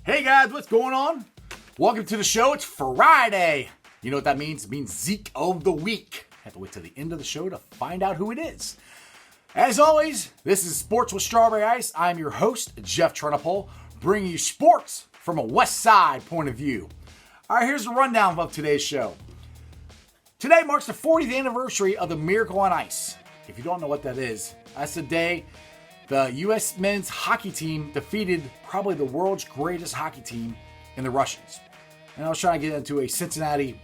Hey guys, what's going on? Welcome to the show. It's Friday. You know what that means? It means Zeeek of the week. Have to wait till the end of the show to find out who it is. As always, this is Sports with Strawberry Ice. I'm your host, Jeff Trunapole, bringing you sports from a West Side point of view. All right, here's the rundown of today's show. Today marks the 40th anniversary of the Miracle on Ice. If you don't know what that is, that's the day the U.S. men's hockey team defeated probably the world's greatest hockey team in the Russians. And I was trying to get into a Cincinnati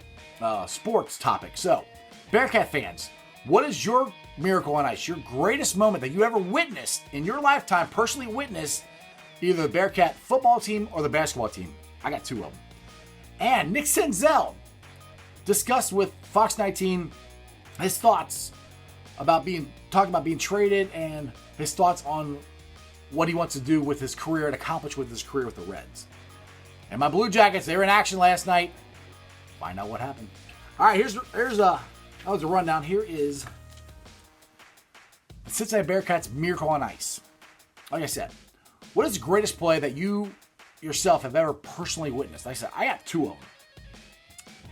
sports topic. So, Bearcat fans, what is your Miracle on Ice? Your greatest moment that you ever witnessed in your lifetime, personally witnessed, either the Bearcat football team or the basketball team? I got two of them. And Nick Senzel discussed with Fox 19 his thoughts about talking about being traded and his thoughts on what he wants to do with his career and accomplish with his career with the Reds. And my Blue Jackets, they were in action last night. Find out what happened. All right, that was a rundown. Here is the Cincinnati Bearcats' Miracle on Ice. Like I said, what is the greatest play that you yourself have ever personally witnessed? Like I said, I got two of them.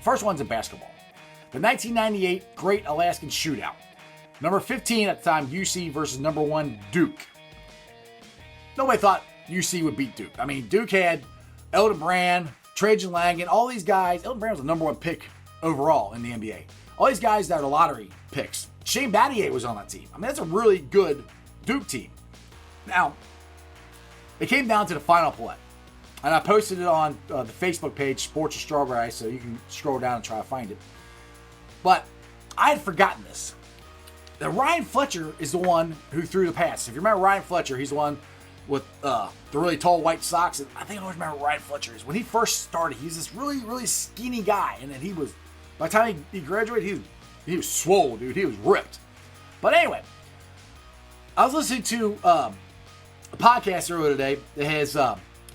First one's in basketball. The 1998 Great Alaskan Shootout. Number 15 at the time, UC versus number 1, Duke. Nobody thought UC would beat Duke. I mean, Duke had Elton Brand, Trajan Langan, all these guys. Elton Brand was the number 1 pick overall in the NBA. All these guys that are lottery picks. Shane Battier was on that team. I mean, that's a really good Duke team. Now, it came down to the final play. And I posted it on the Facebook page, Sports with Strawberry Ice, so you can scroll down and try to find it. But I had forgotten this. Now, Ryan Fletcher is the one who threw the pass. If you remember Ryan Fletcher, he's the one with the really tall white socks. And I think I always remember Ryan Fletcher is when he first started, he's this really, really skinny guy. And then by the time he graduated, he was swole, dude. He was ripped. But anyway, I was listening to a podcast earlier today that has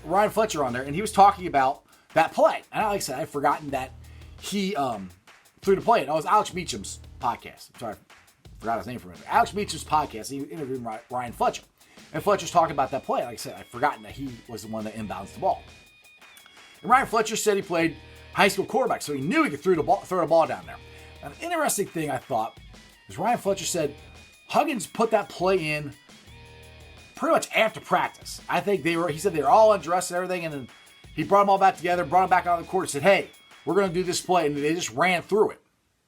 Ryan Fletcher on there, and he was talking about that play. And like I said, I'd forgotten that he threw the play. And it was Alex Meacham's podcast. I'm sorry. Forgot his name for a minute. Alex Meacham's podcast. He interviewed Ryan Fletcher. And Fletcher's talking about that play. Like I said, I'd forgotten that he was the one that inbounds the ball. And Ryan Fletcher said he played high school quarterback, so he knew he could throw the ball down there. Now, an interesting thing I thought is Ryan Fletcher said Huggins put that play in pretty much after practice. I think he said they were all undressed and everything, and then he brought them all back together, brought them back on the court, and said, hey, we're going to do this play. And they just ran through it,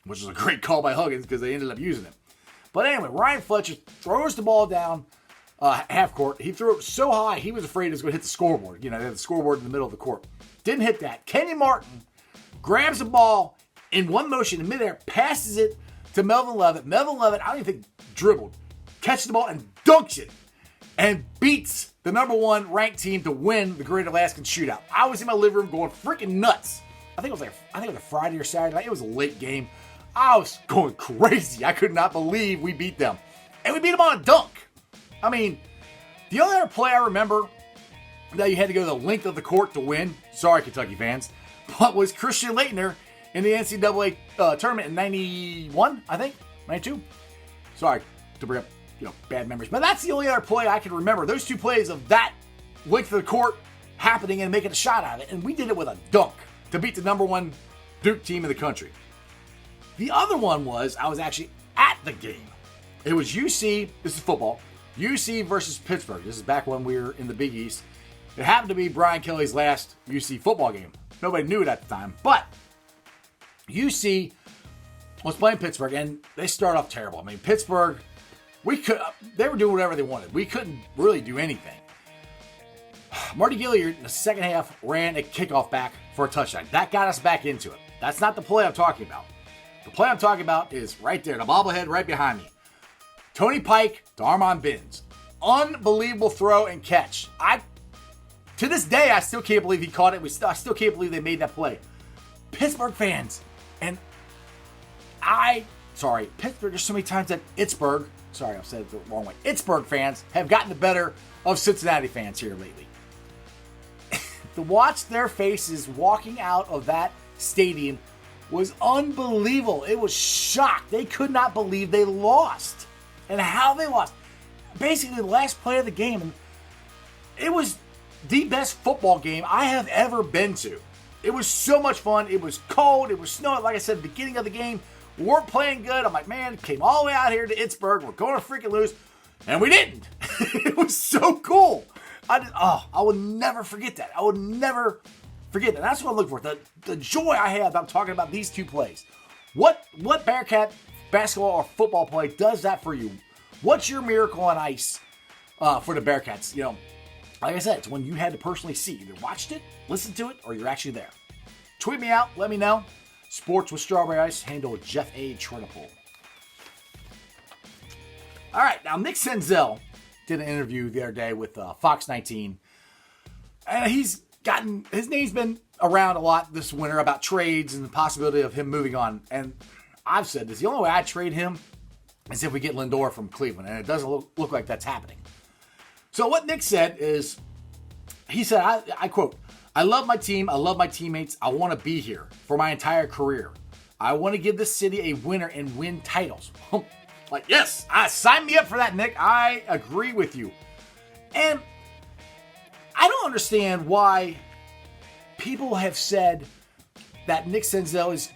which was a great call by Huggins because they ended up using it. But anyway, Ryan Fletcher throws the ball down half court. He threw it so high, he was afraid it was going to hit the scoreboard. You know, they had the scoreboard in the middle of the court. Didn't hit that. Kenny Martin grabs the ball in one motion in midair, passes it to Melvin Levitt. Melvin Levitt, I don't even think dribbled, catches the ball and dunks it and beats the number 1 ranked team to win the Great Alaskan Shootout. I was in my living room going freaking nuts. I think it was a Friday or Saturday night. It was a late game. I was going crazy. I could not believe we beat them. And we beat them on a dunk. I mean, the only other play I remember that you had to go the length of the court to win, sorry Kentucky fans, but was Christian Laettner in the NCAA tournament in 91, I think, 92. Sorry to bring up bad memories. But that's the only other play I can remember. Those two plays of that length of the court happening and making a shot out of it. And we did it with a dunk to beat the number 1 Duke team in the country. The other one was, I was actually at the game. It was UC, this is football, UC versus Pittsburgh. This is back when we were in the Big East. It happened to be Brian Kelly's last UC football game. Nobody knew it at the time, but UC was playing Pittsburgh, and they started off terrible. I mean, Pittsburgh, they were doing whatever they wanted. We couldn't really do anything. Marty Gilliard in the second half ran a kickoff back for a touchdown. That got us back into it. That's not the play I'm talking about. The play I'm talking about is right there, the bobblehead right behind me. Tony Pike to Armand Binns. Unbelievable throw and catch. To this day, I still can't believe he caught it. I still can't believe they made that play. Pittsburgh fans, and Pittsburgh, there's so many times that Pittsburgh, I've said it the wrong way. Pittsburgh fans have gotten the better of Cincinnati fans here lately. To watch their faces walking out of that stadium was unbelievable. It was shocked. They could not believe they lost. And how they lost. Basically, the last play of the game, it was the best football game I have ever been to. It was so much fun. It was cold. It was snowing. Like I said, at the beginning of the game, we weren't playing good. I'm like, man, came all the way out here to Pittsburgh. We're going to freaking lose. And we didn't. It was so cool. I will never forget that. I will never forget that. That's what I look for. The joy I have about talking about these two plays. What Bearcat basketball or football play does that for you? What's your miracle on ice for the Bearcats? You know, like I said, it's when you had to personally see. Either watched it, listened to it, or you're actually there. Tweet me out. Let me know. Sports with Strawberry Ice. Handle Jeff A. Trinipole. All right. Now, Nick Senzel did an interview the other day with Fox 19. And his name's been around a lot this winter about trades and the possibility of him moving on. And I've said this. The only way I'd trade him is if we get Lindor from Cleveland. And it doesn't look like that's happening. So what Nick said is, he said, I quote, "I love my team. I love my teammates. I want to be here for my entire career. I want to give this city a winner and win titles." Like, yes, sign me up for that, Nick. I agree with you. And I don't understand why people have said that Nick Senzel is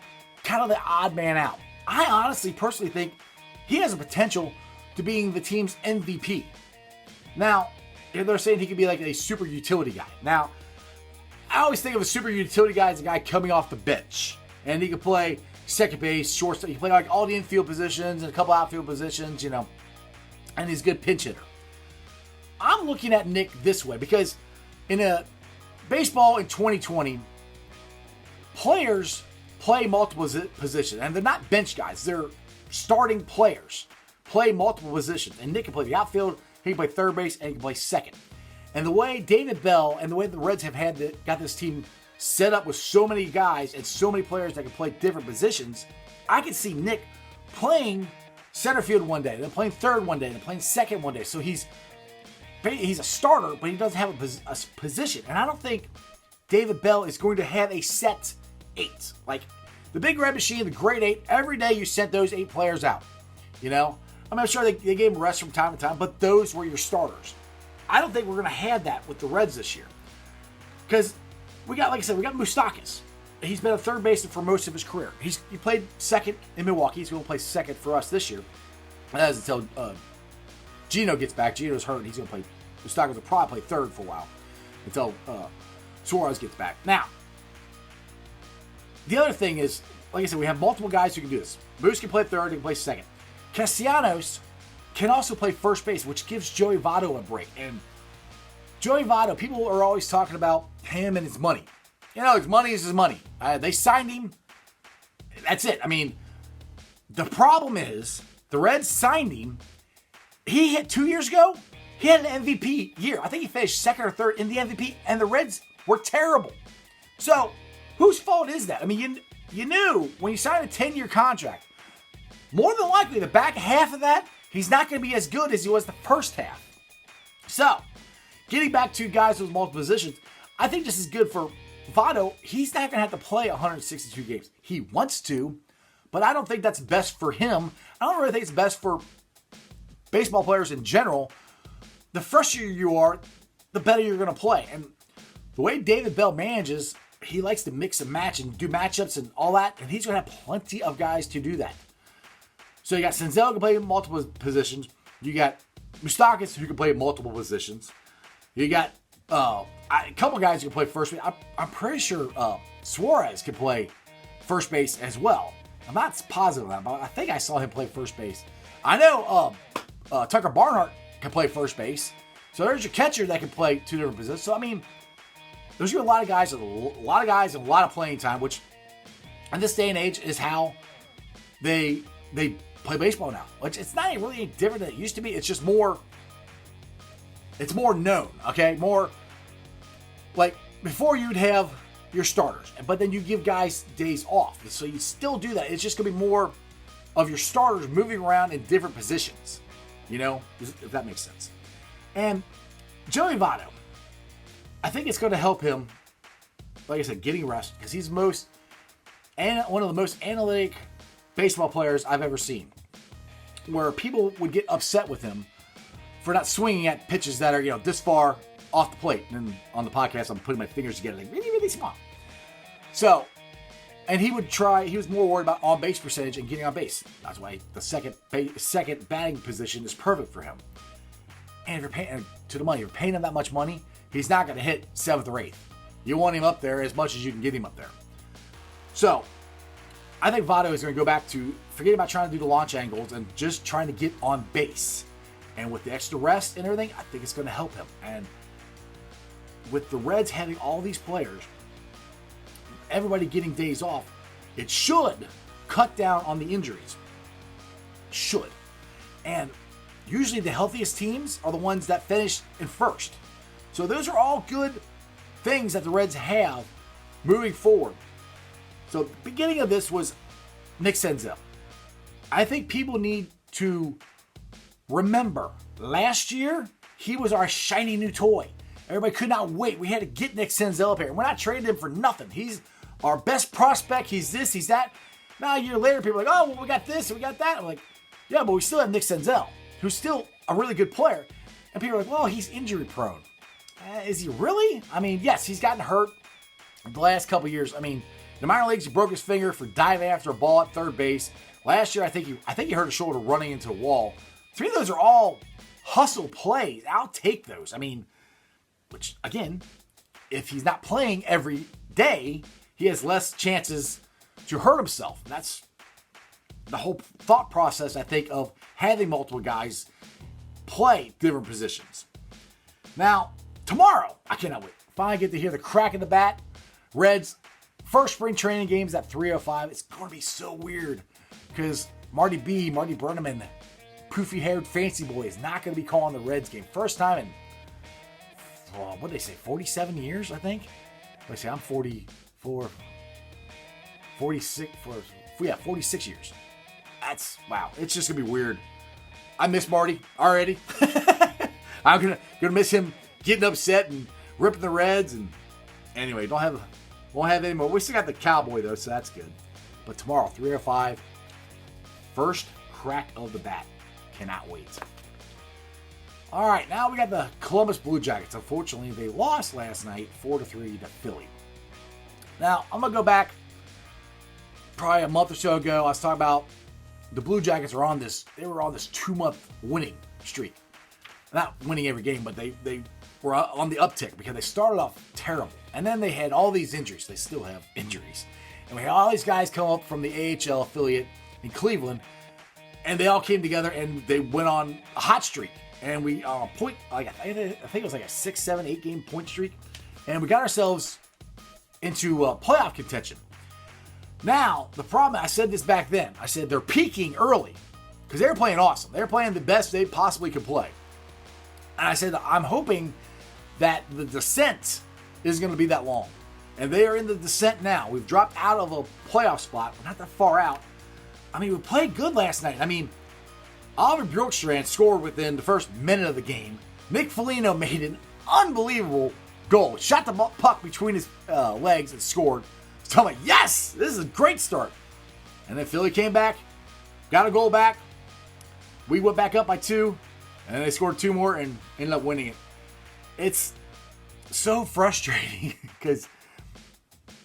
kind of the odd man out. I honestly, personally think he has a potential to being the team's MVP. Now, they're saying he could be like a super utility guy. Now, I always think of a super utility guy as a guy coming off the bench. And he could play second base, shortstop. He can play like all the infield positions and a couple outfield positions, you know. And he's a good pinch hitter. I'm looking at Nick this way because in a baseball in 2020, players play multiple positions. And they're not bench guys. They're starting players. Play multiple positions. And Nick can play the outfield. He can play third base, and he can play second. And the way David Bell and the way the Reds have got this team set up with so many guys and so many players that can play different positions, I can see Nick playing center field one day, then playing third one day, then playing second one day. So he's a starter, but he doesn't have a position. And I don't think David Bell is going to have a set 8. Like the Big Red Machine, the Great 8, every day you sent those 8 players out. You know? I'm not sure they gave him rest from time to time, but those were your starters. I don't think we're going to have that with the Reds this year. Because we got, like I said, we got Moustakas. He's been a third baseman for most of his career. He played second in Milwaukee. He's going to play second for us this year. And that is until Gino gets back. Gino's hurt. He's going to play. Moustakas will probably play third for a while until Suarez gets back. Now, the other thing is, like I said, we have multiple guys who can do this. Moose can play third. He can play second. Castellanos can also play first base, which gives Joey Votto a break. And Joey Votto, people are always talking about him and his money. You know, his money is his money. They signed him. That's it. I mean, the problem is the Reds signed him. He hit 2 years ago. He had an MVP year. I think he finished second or third in the MVP, and the Reds were terrible. So, whose fault is that? I mean, you knew when you signed a 10-year contract, more than likely, the back half of that, he's not going to be as good as he was the first half. So, getting back to guys with multiple positions, I think this is good for Votto. He's not going to have to play 162 games. He wants to, but I don't think that's best for him. I don't really think it's best for baseball players in general. The fresher you are, the better you're going to play. And the way David Bell manages, he likes to mix and match and do matchups and all that, and he's going to have plenty of guys to do that. So you got Senzel who can play multiple positions. You got Moustakas who can play multiple positions. You got a couple guys who can play first base. I'm pretty sure Suarez can play first base as well. I'm not positive on that, but I think I saw him play first base. I know Tucker Barnhart can play first base. So there's your catcher that can play 2 different positions. So, I mean, there's going to be a lot of guys and a lot of playing time, which in this day and age is how they play baseball now. Which it's not really any different than it used to be. It's just more, it's more known, okay? More, like, before you'd have your starters, but then you give guys days off. So you still do that. It's just going to be more of your starters moving around in different positions, you know, if that makes sense. And Joey Votto, I think it's going to help him, like I said, getting rest, because he's one of the most analytic baseball players I've ever seen, where people would get upset with him for not swinging at pitches that are, you know, this far off the plate. And on the podcast, I'm putting my fingers together like really, really small. So, and he was more worried about on-base percentage and getting on base. That's why the second batting position is perfect for him. And if you're paying to the money, you're paying him that much money, he's not going to hit 7th or 8th. You want him up there as much as you can get him up there. So, I think Votto is going to go back to forget about trying to do the launch angles and just trying to get on base. And with the extra rest and everything, I think it's going to help him. And with the Reds having all these players, everybody getting days off, it should cut down on the injuries. Should. And usually the healthiest teams are the ones that finish in first. So those are all good things that the Reds have moving forward. So the beginning of this was Nick Senzel. I think people need to remember last year, he was our shiny new toy. Everybody could not wait. We had to get Nick Senzel up here. We're not trading him for nothing. He's our best prospect. He's this, he's that. Now a year later, people are like, oh, well, we got this and we got that. I'm like, yeah, but we still have Nick Senzel, who's still a really good player. And people are like, well, he's injury prone. Is he really? I mean, yes, he's gotten hurt the last couple years. I mean, in the minor leagues, he broke his finger for diving after a ball at third base. Last year, I think he hurt his shoulder running into a wall. 3 of those are all hustle plays. I'll take those. I mean, which, again, if he's not playing every day, he has less chances to hurt himself. And that's the whole thought process, I think, of having multiple guys play different positions. Now, tomorrow, I cannot wait. Finally get to hear the crack of the bat. Reds' first spring training games at 3:05. It's going to be so weird because Marty Burnham, poofy-haired fancy boy is not going to be calling the Reds game. First time in, what did they say, 47 years, I think? Let's see, I'm 44, 46, 46 years. That's, wow, it's just going to be weird. I miss Marty already. I'm gonna miss him getting upset and ripping the Reds. And anyway, won't have any more. We still got the Cowboy though, so that's good. But tomorrow, 3:05, first crack of the bat. Cannot wait. All right, now we got the Columbus Blue Jackets. Unfortunately, they lost last night, 4-3 to Philly. Now I'm gonna go back probably a month or so ago. I was talking about the Blue Jackets were on this 2-month winning streak. Not winning every game, but they were on the uptick because they started off terrible. And then they had all these injuries. They still have injuries. And we had all these guys come up from the AHL affiliate in Cleveland, and they all came together and they went on a hot streak. And we I think it was like a 6, 7, 8 game point streak. And we got ourselves into playoff contention. Now, the problem, I said this back then. I said they're peaking early because they were playing awesome. They were playing the best they possibly could play. And I said, I'm hoping that the descent is going to be that long. And they are in the descent now. We've dropped out of a playoff spot. We're not that far out. I mean, we played good last night. I mean, Oliver Bjorkstrand scored within the first minute of the game. Nick Foligno made an unbelievable goal. Shot the puck between his legs and scored. So I'm like, yes, this is a great start. And then Philly came back, got a goal back. We went back up by 2. And then they scored 2 more and ended up winning it. It's so frustrating because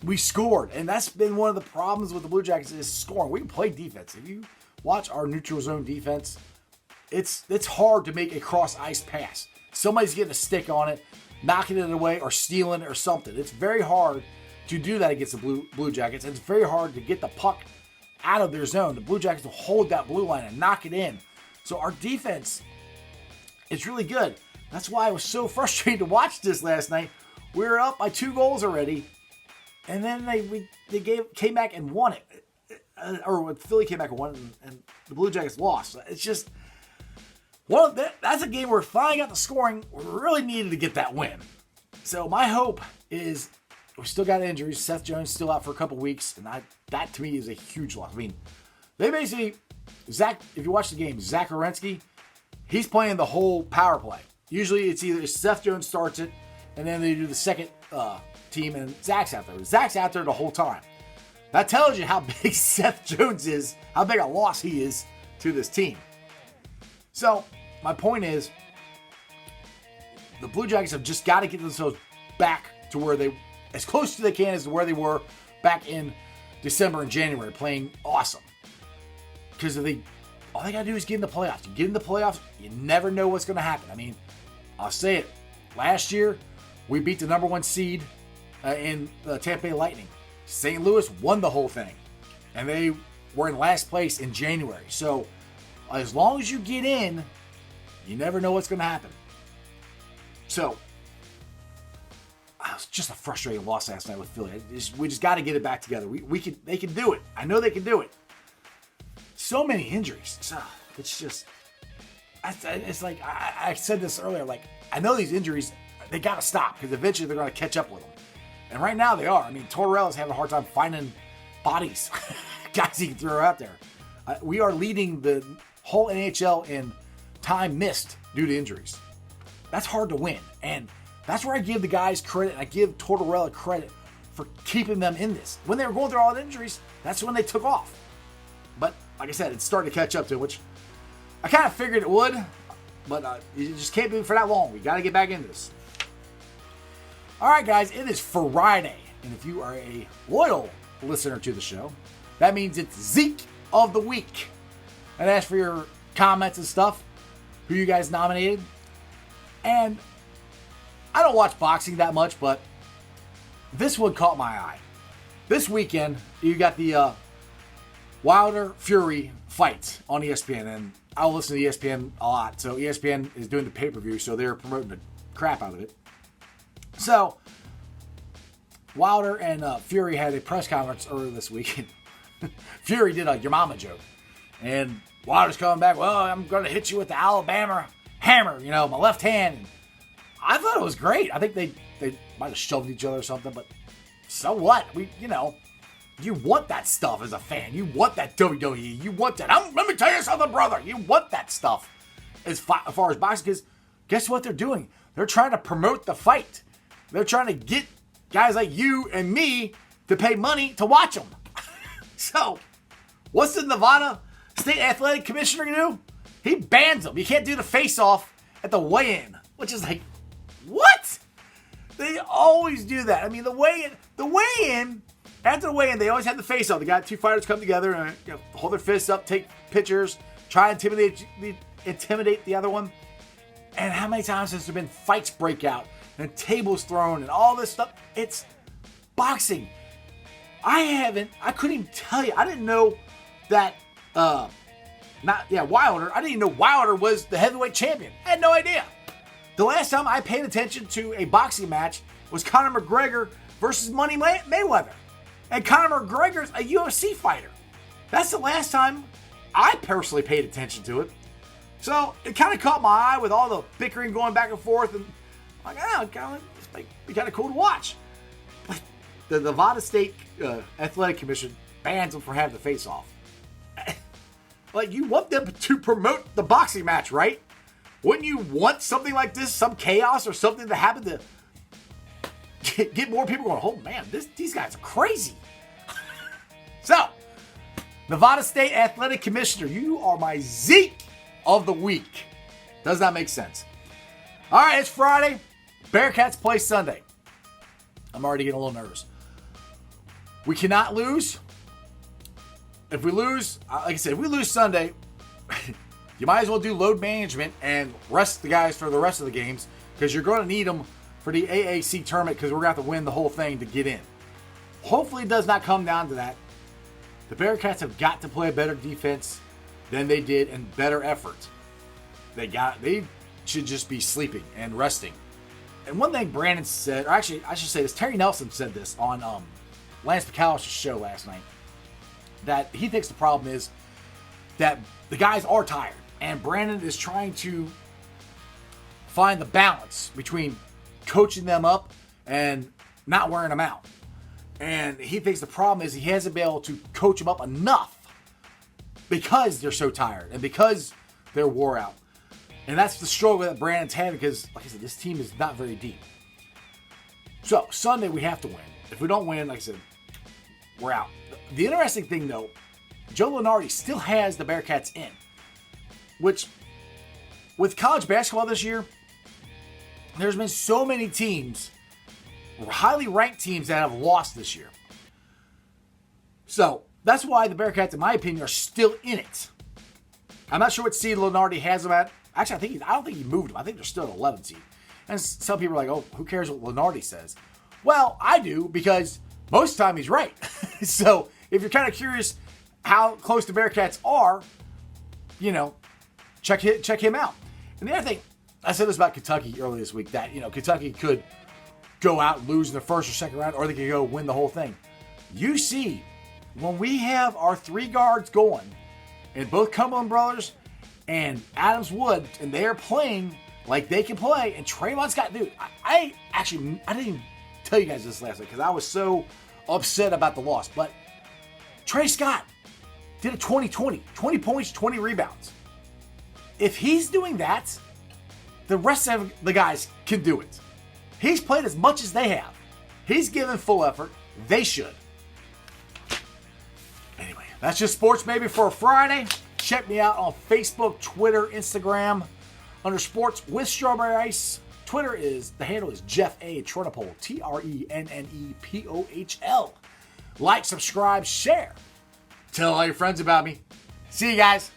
we scored. And that's been one of the problems with the Blue Jackets is scoring. We can play defense. If you watch our neutral zone defense, it's hard to make a cross-ice pass. Somebody's getting a stick on it, knocking it away, or stealing it or something. It's very hard to do that against the Blue Jackets. It's very hard to get the puck out of their zone. The Blue Jackets will hold that blue line and knock it in. So our defense, it's really good. That's why I was so frustrated to watch this last night. We were up by 2 goals already, and then they came back and won it. Or Philly came back and won it, and the Blue Jackets lost. It's just that's a game where finally got the scoring. We really needed to get that win. So my hope is we still got injuries. Seth Jones still out for a couple weeks, and that to me is a huge loss. I mean, they basically if you watch the game, Zach Werenski, he's playing the whole power play. Usually it's either Seth Jones starts it, and then they do the second team, and Zach's out there. Zach's out there the whole time. That tells you how big Seth Jones is, how big a loss he is to this team. So, my point is, the Blue Jackets have just got to get themselves back to where they, as close to they can as to where they were back in December and January, playing awesome. Because all they got to do is get in the playoffs. You get in the playoffs, you never know what's going to happen. I mean, I'll say it. Last year, we beat the number 1 seed in the Tampa Bay Lightning. St. Louis won the whole thing. And they were in last place in January. So, as long as you get in, you never know what's going to happen. So, it was just a frustrating loss last night with Philly. We just got to get it back together. They can do it. I know they can do it. So many injuries. It's just, it's like, I said this earlier, like, I know these injuries, they got to stop because eventually they're going to catch up with them. And right now they are. I mean, Tortorella's having a hard time finding bodies, guys he can throw out there. We are leading the whole NHL in time missed due to injuries. That's hard to win. And that's where I give the guys credit. And I give Tortorella credit for keeping them in this. When they were going through all the injuries, that's when they took off. But like I said, it's starting to catch up to, which I kind of figured it would. But you just can't do it for that long. We got to get back into this. All right, guys, it is Friday. And if you are a loyal listener to the show, that means it's Zeeek of the Week. And as for your comments and stuff, who you guys nominated. And I don't watch boxing that much, but this one caught my eye. This weekend, you got the Wilder Fury fight on ESPN. And I'll listen to ESPN a lot. So ESPN is doing the pay-per-view, so they're promoting the crap out of it. So, Wilder and Fury had a press conference earlier this week. Fury did a your mama joke. And Wilder's coming back, well, I'm going to hit you with the Alabama hammer, my left hand. And I thought it was great. I think they might have shoved each other or something, but so what? You want that stuff as a fan. You want that WWE. You want that. Let me tell you something, brother. You want that stuff as far as boxing, because guess what they're doing? They're trying to promote the fight. They're trying to get guys like you and me to pay money to watch them. So, what's the Nevada State Athletic Commissioner going to do? He bans them. You can't do the face-off at the weigh-in, which is like, what? They always do that. I mean, the weigh-in, after the weigh-in, they always have the face-off. They got two fighters come together and hold their fists up, take pictures, try to intimidate the other one. And how many times has there been fights break out and tables thrown and all this stuff? It's boxing. I couldn't even tell you. I didn't know that, Wilder. I didn't even know Wilder was the heavyweight champion. I had no idea. The last time I paid attention to a boxing match was Conor McGregor versus Money Mayweather. And Conor McGregor's a UFC fighter. That's the last time I personally paid attention to it. So it kind of caught my eye with all the bickering going back and forth, and I'm like, it's like, be kind of cool to watch. But the Nevada State Athletic Commission bans them for having the face-off. Like, you want them to promote the boxing match, right? Wouldn't you want something like this, some chaos or something to happen to get more people going, oh man, these guys are crazy. So, Nevada State Athletic Commissioner, you are my Zeeek of the week. Does not make sense. All right, it's Friday. Bearcats play Sunday. I'm already getting a little nervous. We cannot lose. If we lose, like I said, if we lose Sunday, you might as well do load management and rest the guys for the rest of the games, because you're going to need them for the AAC tournament, because we're going to have to win the whole thing to get in. Hopefully it does not come down to that. The Bearcats have got to play a better defense than they did and better effort. They should just be sleeping and resting. And one thing Brandon said, or actually I should say this, Terry Nelson said this on Lance McAllister's show last night, that he thinks the problem is that the guys are tired, and Brandon is trying to find the balance between coaching them up and not wearing them out. And he thinks the problem is he hasn't been able to coach them up enough because they're so tired and because they're wore out. And that's the struggle that Brandon's having, because, like I said, this team is not very deep. So, Sunday we have to win. If we don't win, like I said, we're out. The interesting thing, though, Joe Lunardi still has the Bearcats in, which, with college basketball this year, there's been so many teams, highly ranked teams, that have lost this year. So that's why the Bearcats, in my opinion, are still in it. I'm not sure what seed Lenardi has them at. Actually, I don't think he moved them. I think they're still at 11 seed. And some people are like, oh, who cares what Lenardi says? Well, I do, because most of the time he's right. So if you're kind of curious how close the Bearcats are, check him out. And the other thing, I said this about Kentucky earlier this week, that, Kentucky could go out and lose in the first or second round, or they could go win the whole thing. You see, when we have our 3 guards going, and both Cumberland brothers and Adams Wood, and they're playing like they can play, and Trayvon's got, dude, I didn't even tell you guys this last week because I was so upset about the loss, but Trey Scott did a 20-20, 20 points, 20 rebounds. If he's doing that, the rest of the guys can do it. He's played as much as they have. He's given full effort. They should. Anyway, that's just sports maybe for a Friday. Check me out on Facebook, Twitter, Instagram under Sports with Strawberry Ice. Twitter the handle is Jeff A. Trennepohl, TRENNEPOHL. Like, subscribe, share. Tell all your friends about me. See you guys.